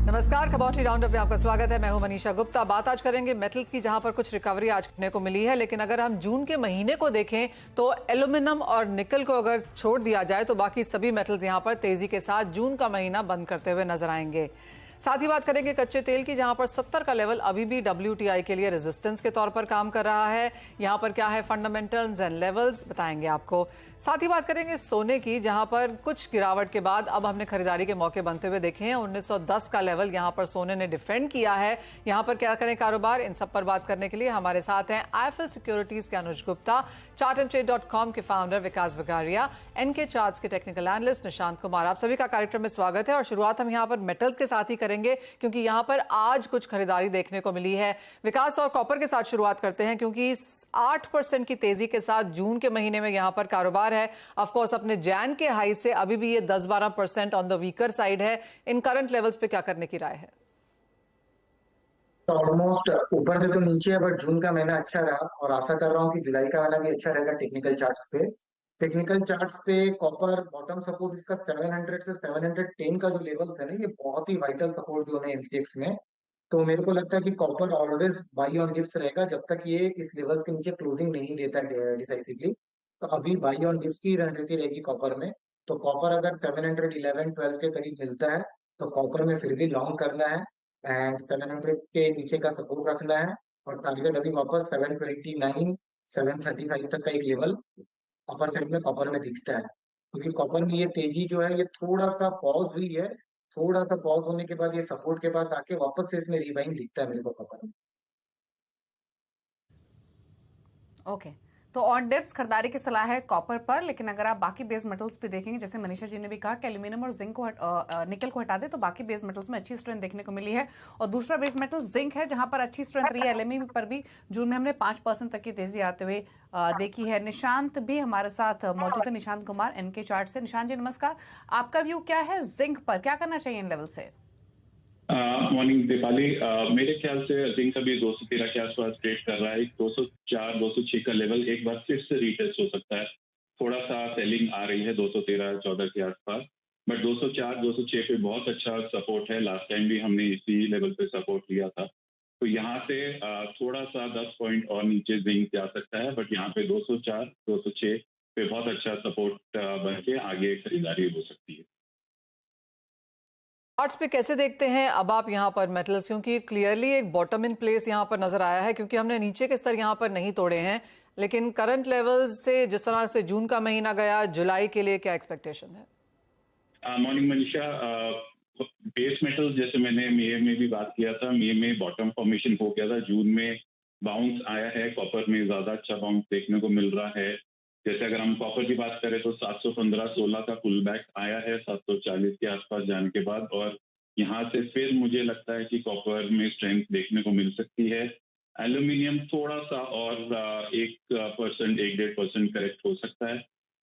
नमस्कार, commodity roundup में आपका स्वागत है। मैं हूं मनीषा गुप्ता। बात आज करेंगे मेटल्स की, जहां पर कुछ रिकवरी आज करने को मिली है। लेकिन अगर हम जून के महीने को देखें तो एल्यूमिनियम और निकल को अगर छोड़ दिया जाए तो बाकी सभी मेटल्स यहां पर तेजी के साथ जून का महीना बंद करते हुए नजर आएंगे। साथ ही बात करेंगे कच्चे तेल की, जहां पर 70 का लेवल अभी भी WTI के लिए रेजिस्टेंस के तौर पर काम कर रहा है। यहां पर क्या है फंडामेंटल्स एंड लेवल्स, बताएंगे आपको। साथ ही बात करेंगे सोने की, जहां पर कुछ गिरावट के बाद अब हमने खरीदारी के मौके बनते हुए देखे हैं। 1910 का लेवल यहां पर सोने ने डिफेंड किया है। यहां पर क्या करें कारोबार, इन सब पर बात करने के लिए हमारे साथ हैं IIFL सिक्योरिटीज के अनुज गुप्ता, chartandtrade.com के फाउंडर विकास बगारिया, NK चार्ट्स के टेक्निकल एनालिस्ट निशांत कुमार। आप सभी का कार्यक्रम में स्वागत है। और शुरुआत हम यहां पर मेटल्स के साथ ही करेंगे, क्योंकि यहां पर आज कुछ खरीदारी देखने को मिली है। विकास और कॉपर के साथ शुरुआत करते हैं, क्योंकि 8% की तेजी के साथ जून के महीने में यहां पर कारोबार है। ऑफ कोर्स अपने जैन के हाई से अभी भी ये 10-12% ऑन द वीकर साइड है। इन करंट लेवल्स पे क्या करने की राय है? तो ऑलमोस्ट ऊपर से तो नीचे है, बट जून का महीना अच्छा रहा और आशा कर रहा हूँ कि जुलाई का महीना भी अच्छा रहेगा। टेक्निकल चार्ट्स पे कॉपर बॉटम सपोर्ट इसका 700 से 710 का जो लेवल्स है ना, ये बहुत ही वाइटल सपोर्ट जो है MCX में। तो मेरे को लगता है कि copper always by on dips रहेगा जब तक ये इस लेवल्स के नीचे क्लोजिंग नहीं देता डिसाइसिवली। तो अभी बाई ऑन डिप्स की रणनीति रहेगी कॉपर में। तो कॉपर अगर 711-12 के करीब मिलता है तो कॉपर में फिर भी लॉन्ग करना है एंड 700 के नीचे का सपोर्ट रखना है। और टारगेट अभी वापस 729 735 तक का एक लेवल अपर साइड में कॉपर में दिखता है, क्योंकि कॉपर में ये तेजी जो है ये थोड़ा सा पॉज हुई है। थोड़ा सा पॉज होने के बाद ये सपोर्ट के पास आके वापस से इसमें रिबाइंड दिखता है मेरे को कॉपर में। ओके, तो ऑन डिप्स खरीदारी की सलाह है कॉपर पर। लेकिन अगर आप बाकी बेस मेटल्स भी देखेंगे, जैसे मनीषा जी ने भी कहा कि एल्यूमिनियम और जिंक को निकल को हटा दे, तो बाकी बेस मेटल्स में अच्छी स्ट्रेंथ देखने को मिली है। और दूसरा बेस मेटल जिंक है, जहां पर अच्छी स्ट्रेंथ रही है। LME पर भी जून में हमने 5% तक की तेजी आते हुए देखी है। निशांत भी हमारे साथ मौजूद है, निशांत कुमार NK चार्ट से। निशांत जी नमस्कार, आपका व्यू क्या है जिंक पर, क्या करना चाहिए इन लेवल से? मॉर्निंग दीपाली। मेरे ख्याल से जिंक अभी 213 के आसपास ट्रेड कर रहा है। 204 206 का लेवल एक बार फिर से रीटेस्ट हो सकता है। थोड़ा सा सेलिंग आ रही है 213-14 के आसपास, बट 204 206 पे बहुत अच्छा सपोर्ट है। लास्ट टाइम भी हमने इसी लेवल पे सपोर्ट लिया था। तो यहाँ से थोड़ा सा 10 पॉइंट और नीचे जिंक जा सकता है, बट यहाँ पे 204 206 पे बहुत अच्छा सपोर्ट बन के आगे खरीदारी हो सकती है। चार्ट्स पे कैसे देखते हैं अब आप यहाँ पर मेटल्स, क्योंकि क्लियरली एक बॉटम इन प्लेस यहाँ पर नजर आया है, क्योंकि हमने नीचे के स्तर यहाँ पर नहीं तोड़े हैं। लेकिन करंट लेवल्स से जिस तरह से जून का महीना गया, जुलाई के लिए क्या एक्सपेक्टेशन है? मॉर्निंग मनीषा। बेस मेटल जैसे मैंने मई में भी बात किया था, मई में बॉटम फॉर्मेशन हो गया था। जून में बाउंस आया है, कॉपर में ज्यादा अच्छा बाउंस देखने को मिल रहा है। जैसे अगर हम कॉपर की बात करें तो 715-16 का पुल बैक आया है 740 के आसपास जाने के बाद, और यहाँ से फिर मुझे लगता है कि कॉपर में स्ट्रेंथ देखने को मिल सकती है। एल्यूमिनियम थोड़ा सा और 1% 1-1.5% करेक्ट हो सकता है।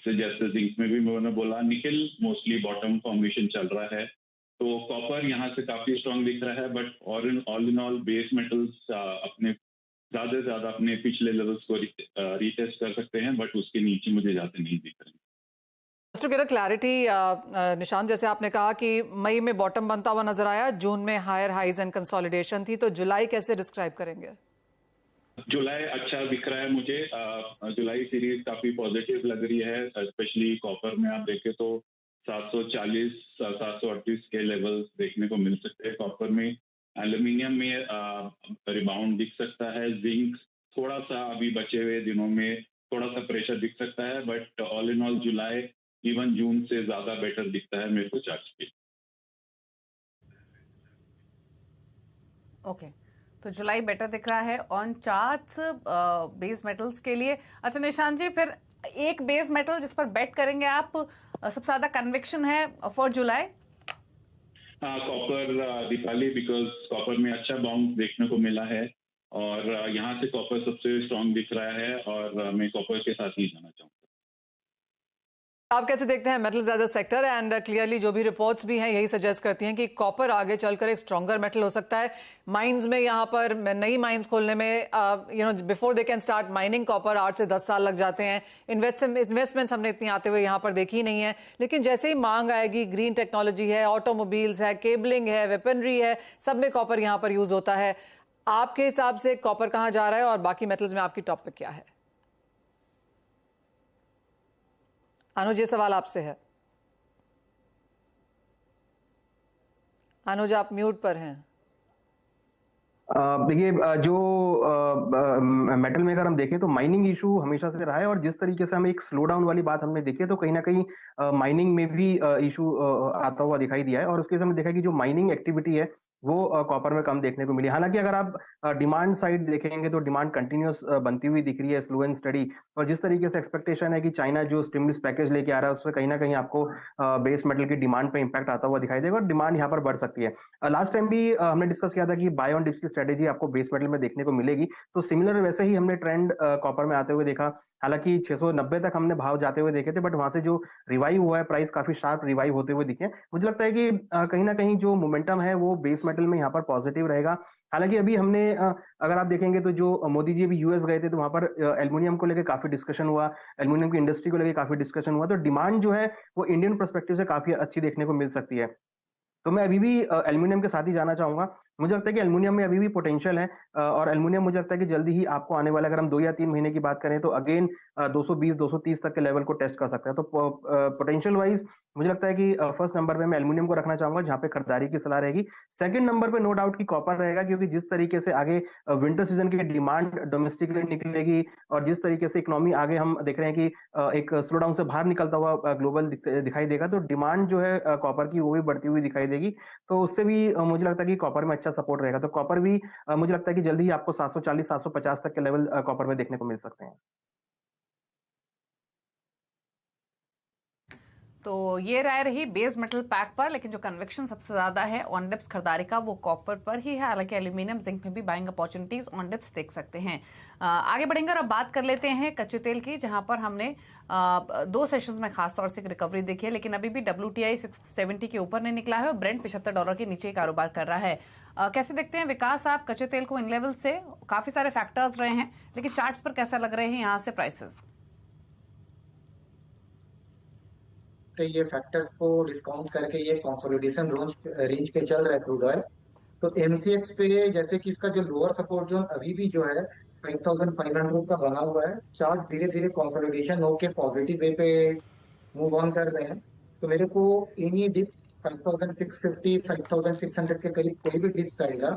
जैसे जिंक में भी मैंने बोला, निकल मोस्टली बॉटम फॉर्मेशन चल रहा है। तो कॉपर यहाँ से काफी स्ट्रांग दिख रहा है, but all in all base metals अपने ज्यादा से ज्यादा अपने पिछले लेवल्स को रीटेस्ट कर सकते हैं, बट उसके नीचे मुझे जाते नहीं दिख रहे। Just to get a clarity, Nishant, जैसे आपने कहा कि मई में बॉटम बनता हुआ नजर आया, जून में हायर हाइज एंड कंसोलिडेशन थी, तो जुलाई कैसे डिस्क्राइब करेंगे? जुलाई अच्छा दिख रहा है मुझे। जुलाई सीरीज काफी पॉजिटिव लग रही है, स्पेशली कॉपर में आप देखें तो 740 738 के लेवल्स देखने को मिल सकते हैं कॉपर में। एल्यूमिनियम में रिबाउंड दिख सकता है। जिंक थोड़ा सा अभी बचे हुए दिनों में थोड़ा सा प्रेशर दिख सकता है, बट ऑल इन ऑल जुलाई इवन जून से ज्यादा बेटर दिखता है मेरे को चार्ट पे। ओके, तो जुलाई बेटर दिख रहा है ऑन चार्ट्स बेस मेटल्स के लिए। अच्छा निशांत जी, फिर एक बेस मेटल जिस पर बेट करेंगे आप, सबसे ज्यादा कन्विक्शन है for July? Copper Deepali, because copper में अच्छा बाउंस देखने को मिला है और यहाँ से कॉपर सबसे स्ट्रांग दिख रहा है, और मैं कॉपर के साथ ही जाना चाहूँगा। आप कैसे देखते हैं metals as a sector? And clearly जो भी रिपोर्ट्स भी हैं यही सजेस्ट करती हैं कि कॉपर आगे चलकर एक स्ट्रॉन्गर मेटल हो सकता है। माइंस में यहाँ पर नई माइंस खोलने में before they can start mining copper 8 से 10 साल लग जाते हैं। इन्वेस्टमेंट्स हमने इतनी आते हुए यहाँ पर देखी ही नहीं है, लेकिन जैसे ही मांग आएगी, ग्रीन टेक्नोलॉजी है, ऑटोमोबाइल्स है, केबलिंग है, वेपनरी है, सब में कॉपर यहाँ पर यूज होता है। आपके हिसाब से कॉपर कहाँ जा रहा है और बाकी मेटल्स में आपकी टॉप पे क्या है? अनुज, ये सवाल आपसे है। अनुज, आप म्यूट पर हैं। देखिए, जो मेटल में अगर हम देखें तो माइनिंग इशू हमेशा से रहा है, और जिस तरीके से हमें एक स्लो डाउन वाली बात हमने देखी है तो कहीं ना कहीं माइनिंग में भी इशू आता हुआ दिखाई दिया है। और उसके हमने देखा कि जो माइनिंग एक्टिविटी है वो कॉपर में कम देखने को मिली। हालांकि अगर आप डिमांड साइड देखेंगे तो डिमांड कंटिन्यूस बनती हुई दिख रही है, स्लो एंड स्टडी। और जिस तरीके से एक्सपेक्टेशन है कि चाइना जो स्टिमुलस पैकेज लेके आ रहा है उससे कहीं ना कहीं आपको बेस मेटल की डिमांड पे इंपैक्ट आता हुआ दिखाई देगा और डिमांड यहाँ पर बढ़ सकती है। लास्ट टाइम भी हमने डिस्कस किया था कि बाय ऑन डिप्स की स्ट्रेटेजी आपको बेस मेटल में देखने को मिलेगी, तो सिमिलर वैसे ही हमने ट्रेंड कॉपर में आते हुए देखा। हालांकि 690 तक हमने भाव जाते हुए देखे थे, बट वहां से जो रिवाइव हुआ है प्राइस काफी शार्प रिवाइव होते हुए दिखे। मुझे लगता है कि कहीं ना कहीं जो मोमेंटम है वो बेस मेटल में यहाँ पर पॉजिटिव रहेगा। हालांकि अभी हमने अगर आप देखेंगे तो जो मोदी जी अभी यूएस गए थे तो वहां पर एल्युमिनियम को लेकर काफी डिस्कशन हुआ, एल्युमिनियम की इंडस्ट्री को लेकर काफी डिस्कशन हुआ। तो डिमांड जो है वो इंडियन पर्सपेक्टिव से काफी अच्छी देखने को मिल सकती है। तो मैं अभी भी एल्युमिनियम के साथ ही जाना चाहूंगा। मुझे लगता है कि एल्युमिनियम में अभी भी पोटेंशियल है, और एल्युमिनियम मुझे लगता है कि जल्दी ही आपको आने वाले, अगर हम 2 या 3 महीने की बात करें तो अगेन 220-230 तक के लेवल को टेस्ट कर सकता है। तो पोटेंशियल वाइज मुझे लगता है कि फर्स्ट नंबर पे मैं एल्युमिनियम को रखना चाहूंगा, जहां पे खरीदारी की सलाह रहेगी। सेकंड नंबर पे नो डाउट कि कॉपर रहेगा, क्योंकि जिस तरीके से आगे विंटर सीजन की डिमांड डोमेस्टिकली निकलेगी और जिस तरीके से इकोनॉमी आगे हम देख रहे हैं कि एक स्लो डाउन से बाहर निकलता हुआ ग्लोबल दिखाई देगा, तो डिमांड जो है कॉपर की वो भी बढ़ती हुई दिखाई देगी। तो उससे भी मुझे लगता है कि कॉपर में अच्छा सपोर्ट रहेगा। तो कॉपर भी मुझे लगता है कि जल्दी ही आपको 740-750 तक के लेवल कॉपर में देखने को मिल सकते हैं। तो ये राय रही बेस मेटल पैक पर, लेकिन जो कन्विक्शन सबसे ज्यादा है ऑन डिप्स खरीदारी का वो कॉपर पर ही है। हालांकि एल्यूमिनियम जिंक में भी बाइंग अपॉर्चुनिटीज ऑन डिप्स देख सकते हैं। आगे बढ़ेंगे और अब बात कर लेते हैं कच्चे तेल की, जहां पर हमने 2 सेशंस में खासतौर से रिकवरी देखी है, लेकिन अभी भी WTI 670 के ऊपर नहीं निकला है और ब्रेंट $75 के नीचे कारोबार कर रहा है। कैसे देखते हैं विकास आप कच्चे तेल को इन लेवल से? काफी सारे फैक्टर्स रहे हैं, लेकिन चार्ट्स पर कैसा लग रहे हैं यहाँ से प्राइसेस? तो ये फैक्टर्स को डिस्काउंट करके ये कंसोलिडेशन रेंज पे चल रहा है क्रूड ऑयल। तो एमसीएक्स पे जैसे कि इसका जो लोअर सपोर्ट जोन अभी भी जो है 5500 का बना हुआ है। चार्ट्स धीरे धीरे कंसोलिडेशन होके पॉजिटिव वे पे मूव ऑन कर रहे हैं। तो मेरे को एनी डिप्स 5650 5600 के करीब कोई भी डिप्स आएगा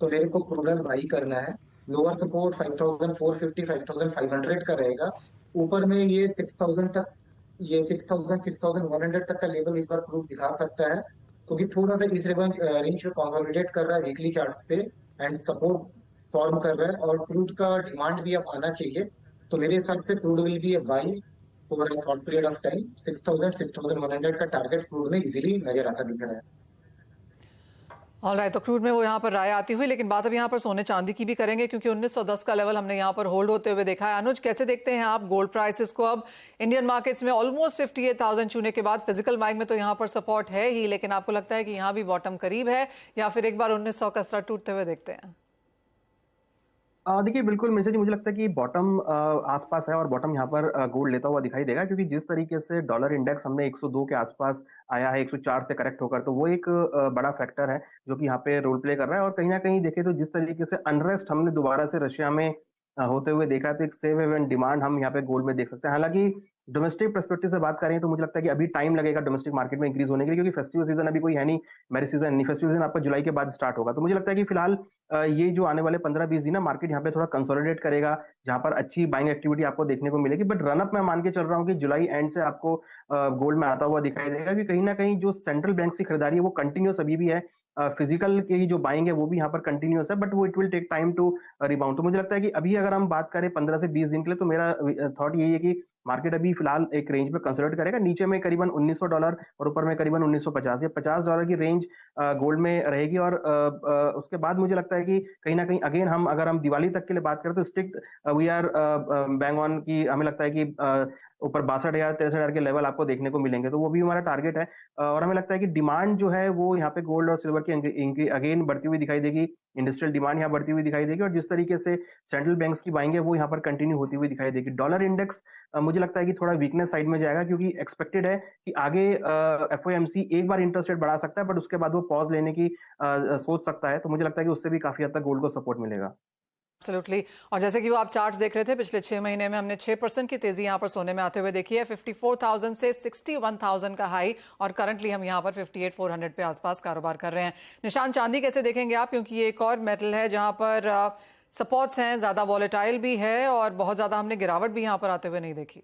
तो मेरे को क्रूड ऑयल बाई करना है। लोअर सपोर्ट 5450 5500 का रहेगा। ऊपर में ये 6000 तक, ये 6100 तक का लेवल इस बार क्रूड दिखा सकता है, क्योंकि थोड़ा सा इस रेंज पे कंसोलिडेट कर रहा है वीकली चार्ट्स पे एंड सपोर्ट फॉर्म कर रहा है, और क्रूड का डिमांड भी अब आना चाहिए। तो मेरे हिसाब से crude will be by over a short period of time. 6100 का टारगेट क्रूड में इजीली नजर आता दिख रहा है। ऑलराइट, तो क्रूड में वो यहाँ पर राय आती हुई, लेकिन बात अब यहाँ पर सोने चांदी की भी करेंगे, क्योंकि 1910 का लेवल हमने यहाँ पर होल्ड होते हुए देखा है। अनुज, कैसे देखते हैं आप गोल्ड प्राइसेस को? अब इंडियन मार्केट्स में ऑलमोस्ट 58,000 छूने के बाद फिजिकल माइक में तो यहाँ पर सपोर्ट है ही, लेकिन आपको लगता है कि यहाँ भी बॉटम करीब है, या फिर एक बार 1900 का स्तर टूटते हुए देखते हैं? देखिए, बिल्कुल मिश्रा जी, मुझे लगता है कि बॉटम आसपास है और बॉटम यहाँ पर गोल्ड लेता हुआ दिखाई देगा, क्योंकि जिस तरीके से डॉलर इंडेक्स हमने 102 के आसपास आया है 104 से करेक्ट होकर, तो वो एक बड़ा फैक्टर है जो कि यहाँ पे रोल प्ले कर रहा है। और कहीं ना कहीं देखें तो जिस तरीके से अनरेस्ट हमने दोबारा से रशिया में होते हुए देखा है, तो एक सेफ हेवन डिमांड हम यहाँ पे गोल्ड में देख सकते हैं। हालांकि डोमेस्टिक पर्सपेक्टिव से बात करें तो मुझे लगता है कि अभी टाइम लगेगा डोमेस्टिक मार्केट में इंक्रीज होने के लिए, क्योंकि फेस्टिवल सीजन अभी कोई है नहीं, मैरिज सीजन नहीं, फेस्टिवल सीजन आपका जुलाई के बाद स्टार्ट होगा। तो मुझे लगता है कि फिलहाल ये जो आने वाले 15-20 दिन है मार्केट यहाँ पे थोड़ा कंसोलिडेट करेगा, जहां पर अच्छी बाइंग एक्टिविटी आपको देखने को मिलेगी। बट रनअप मैं मान के चल रहा हूँ कि जुलाई एंड से आपको गोल्ड में आता हुआ दिखाई देगा, कि कहीं ना कहीं जो सेंट्रल बैंक की खरीदारी है वो कंटिन्यूस अभी भी है। फिजिकल की जो बाइंग है वो भी यहाँ पर कंटिन्यूस है, बट वो it will take time to rebound. तो मुझे लगता है कि अभी अगर हम बात करें 15 से 20 दिन के लिए, तो मेरा थॉट यही है कि मार्केट अभी फिलहाल एक रेंज में कंसोलिडेट करेगा, नीचे में करीबन $1900 और ऊपर में करीबन 1950 या $50 की रेंज गोल्ड में रहेगी। और उसके बाद मुझे लगता है कि कहीं ना कहीं अगेन अगर हम दिवाली तक के लिए बात करें तो strict we are bang on की, हमें लगता है कि ऊपर 62,000 63,000 के लेवल आपको देखने को मिलेंगे, तो वो भी हमारा टारगेट है। और हमें लगता है कि डिमांड जो है वो यहाँ पे गोल्ड और सिल्वर की अगेन बढ़ती हुई दिखाई देगी। इंडस्ट्रियल डिमांड यहाँ बढ़ती हुई दिखाई देगी और जिस तरीके से सेंट्रल बैंक्स की बाइंग है वो यहाँ पर कंटिन्यू होती हुई दिखाई देगी। डॉलर इंडेक्स मुझे लगता है कि थोड़ा वीकनेस साइड में जाएगा, क्योंकि एक्सपेक्टेड है कि आगे एफओएमसी एक बार इंटरेस्ट रेट बढ़ा सकता है, बट उसके बाद वो पॉज लेने की सोच सकता है। तो मुझे लगता है कि उससे भी काफी हद तक गोल्ड को सपोर्ट मिलेगा। एब्सोल्युटली। और जैसे कि वो आप चार्ट्स देख रहे थे, पिछले 6 महीने में हमने 6% की तेजी यहाँ पर सोने में आते हुए देखी है। 54,000 से 61,000 का हाई और करंटली हम यहाँ पर 58,400 पे आसपास कारोबार कर रहे हैं। निशान, चांदी कैसे देखेंगे आप, क्योंकि ये एक और मेटल है जहाँ पर सपोर्ट्स हैं, ज्यादा वॉलेटाइल भी है और बहुत ज्यादा हमने गिरावट भी यहाँ पर आते हुए नहीं देखी।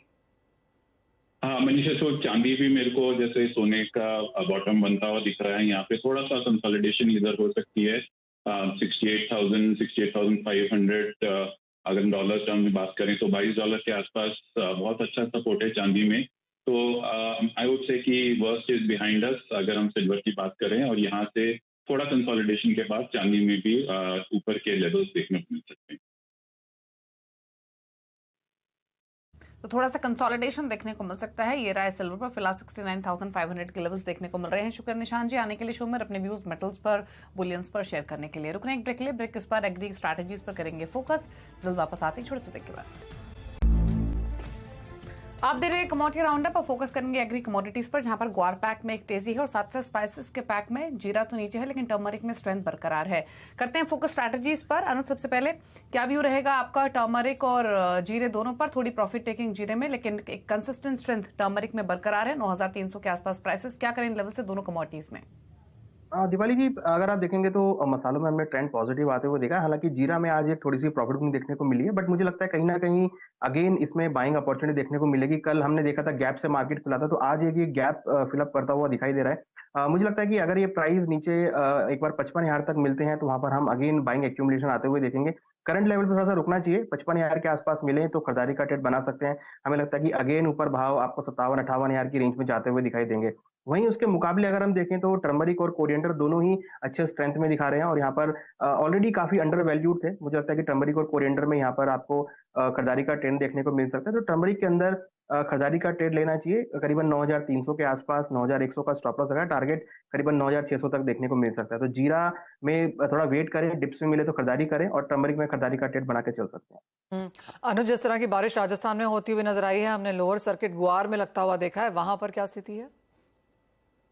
हाँ मनीषा, तो चांदी भी मेरे को जैसे सोने का बॉटम बनता हुआ दिख रहा है। यहाँ पे थोड़ा सा कंसोलिडेशन इधर हो सकती है। 68,000 68,500 अगर डॉलर टर्म में बात करें तो $22 के आसपास बहुत अच्छा सपोर्ट है चांदी में। तो आई वुड से कि वर्स्ट इज बिहाइंड अस अगर हम सिल्वर की बात करें, और यहाँ से थोड़ा कंसोलिडेशन के बाद चांदी में भी ऊपर के लेवल्स देखने को मिल सकते हैं। तो थोड़ा सा कंसोलिडेशन देखने को मिल सकता है। ये रहा सिल्वर पर फिलहाल 69,500 के लेवल्स देखने को मिल रहे हैं। शुक्रिया निशान जी आने के लिए शो में अपने व्यूज मेटल्स पर, बुलियंस पर शेयर करने के लिए। रुकने एक ब्रेक ले, ब्रेक इस पर एग्री स्ट्रैटेजीज पर करेंगे फोकस। जल्द वापस आते हैं छोटे से ब्रेक के बाद। आप दे रहे कमोडिटी राउंडअप पर फोकस करेंगे एग्री कमोडिटीज पर, जहां पर ग्वार पैक में एक तेजी है और साथ साथ स्पाइसेस के पैक में जीरा तो नीचे है लेकिन टर्मरिक में स्ट्रेंथ बरकरार है। करते हैं फोकस स्ट्रैटेजीज पर। अनुज, सबसे पहले क्या व्यू रहेगा आपका टर्मरिक और जीरे दोनों पर? थोड़ी प्रॉफिट टेकिंग जीरे में, लेकिन एक कंसिस्टेंट स्ट्रेंथ टर्मरिक में बरकरार है। 9,300 के आसपास प्राइसेस, क्या करें इन लेवल से दोनों कमोडिटीज में? दिवाली जी, अगर आप देखेंगे तो मसालों में हमने ट्रेंड पॉजिटिव आते हुए देखा है। हालांकि जीरा में आज एक थोड़ी सी प्रॉफिट बुकिंग देखने को मिली है, बट मुझे लगता है कहीं ना कहीं अगेन इसमें बाइंग अपॉर्चुनिटी देखने को मिलेगी। कल हमने देखा था गैप से मार्केट खुला था, तो आज एक ये गैप फिलअप करता हुआ दिखाई दे रहा है। मुझे लगता है कि अगर ये प्राइस नीचे एक बार 55,000 तक मिलते हैं तो वहां पर हम अगेन बाइंग एक्यूमुलेशन आते हुए देखेंगे। करंट लेवल पे थोड़ा सा रुकना चाहिए, 55,000 के आसपास मिले तो खरीदारी का ट्रेड बना सकते हैं। हमें लगता है कि अगेन ऊपर भाव आपको 57-58,000 की रेंज में जाते हुए दिखाई देंगे। वहीं उसके मुकाबले अगर हम देखें तो टर्मरिक और कोरिएंडर दोनों ही अच्छे स्ट्रेंथ में दिखा रहे हैं और यहाँ पर ऑलरेडी काफी अंडर वैल्यूड थे। मुझे लगता है कि टर्मरिक और कोरिएंडर में यहाँ पर आपको खरीदारी का ट्रेंड देखने को मिल सकता है। तो टर्मरिक के अंदर खरीदारी का ट्रेड लेना चाहिए। करीबन 9,300 के आसपास 9,100 का स्टॉप लॉस है, टारगेट करीबन 9,600 तक देखने को मिल सकता है। तो जीरा में थोड़ा वेट करें, डिप्स में मिले तो खरीदारी करें और टर्मरिक में खरीदारी का ट्रेड बना के चल सकते हैं। अनुज, जिस तरह की बारिश राजस्थान में होती हुई नजर आई है, हमने लोअर सर्किट ग्वार में लगता हुआ देखा है, वहां पर क्या स्थिति है?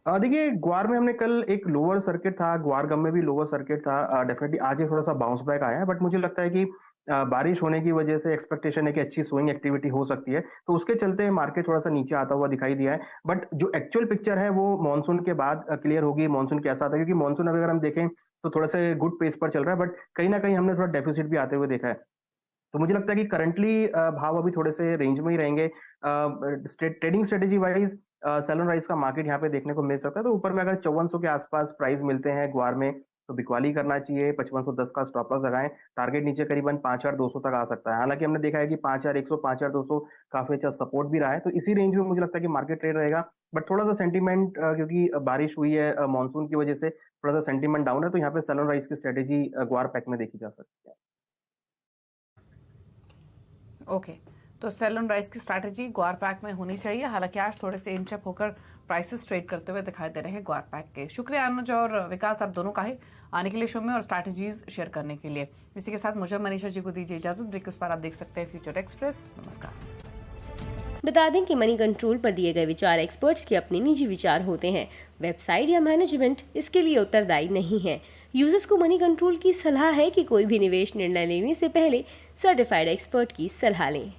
देखिए, ग्वार में हमने कल एक लोअर सर्किट था, ग्वार गम में भी लोअर सर्किट था। डेफिनेटली आज एक थोड़ा सा बाउंस बैक आया है, बट मुझे लगता है कि बारिश होने की वजह से एक्सपेक्टेशन है कि अच्छी सोइंग एक्टिविटी हो सकती है, तो उसके चलते मार्केट थोड़ा सा नीचे आता हुआ दिखाई दिया है। बट जो एक्चुअल पिक्चर है वो मानसून के बाद क्लियर होगी। मानसून कैसा था, क्योंकि मानसून अगर हम देखें तो थोड़ा सा गुड पेस पर चल रहा है, बट कहीं ना कहीं हमने थोड़ा डेफिसिट भी आते हुए देखा है। तो मुझे लगता है कि करंटली भाव अभी थोड़े से रेंज में ही रहेंगे। Trading strategy wise sell on rise का मार्केट यहाँ पे देखने को मिल सकता है। तो ऊपर में अगर 5400 के आसपास प्राइस मिलते हैं ग्वार में तो बिकवाली करना चाहिए। 5510 का स्टॉप लॉस लगाएं। टारगेट नीचे करीबन 5,200 तक आ सकता है। हालांकि हमने देखा है कि 5,100 5,200 काफी अच्छा सपोर्ट भी रहा है, तो इसी रेंज में मुझे लगता है कि मार्केट ट्रेड रहेगा। बट थोड़ा सा सेंटीमेंट, क्योंकि बारिश हुई है मानसून की वजह से थोड़ा सा सेंटीमेंट डाउन है, तो यहाँ पे सेल ऑन राइज की स्ट्रेटेजी ग्वार पैक में देखी जा सकती है। ओके, तो सेल ऑन राइज की स्ट्रैटेजी ग्वार पैक में होनी चाहिए। हालांकि आज थोड़े से इंच अप होकर प्राइसेस ट्रेड करते हुए दिखाई दे रहे हैं ग्वार पैक के। शुक्रिया अनुज और विकास, आप दोनों का ही आने के लिए शो में और स्ट्रैटेजीज शेयर करने के लिए। इसी के साथ मुझे मनीषा जी को दीजिए इजाजत। ब्रेक उस पर आप देख सकते हैं फ्यूचर एक्सप्रेस। नमस्कार। बता दें कि मनी कंट्रोल पर दिए गए विचार एक्सपर्ट्स के अपने निजी विचार होते हैं। वेबसाइट या मैनेजमेंट इसके लिए उत्तरदायी नहीं है। यूजर्स को मनी कंट्रोल की सलाह है कि कोई भी निवेश निर्णय लेने से पहले सर्टिफाइड एक्सपर्ट की सलाह लें।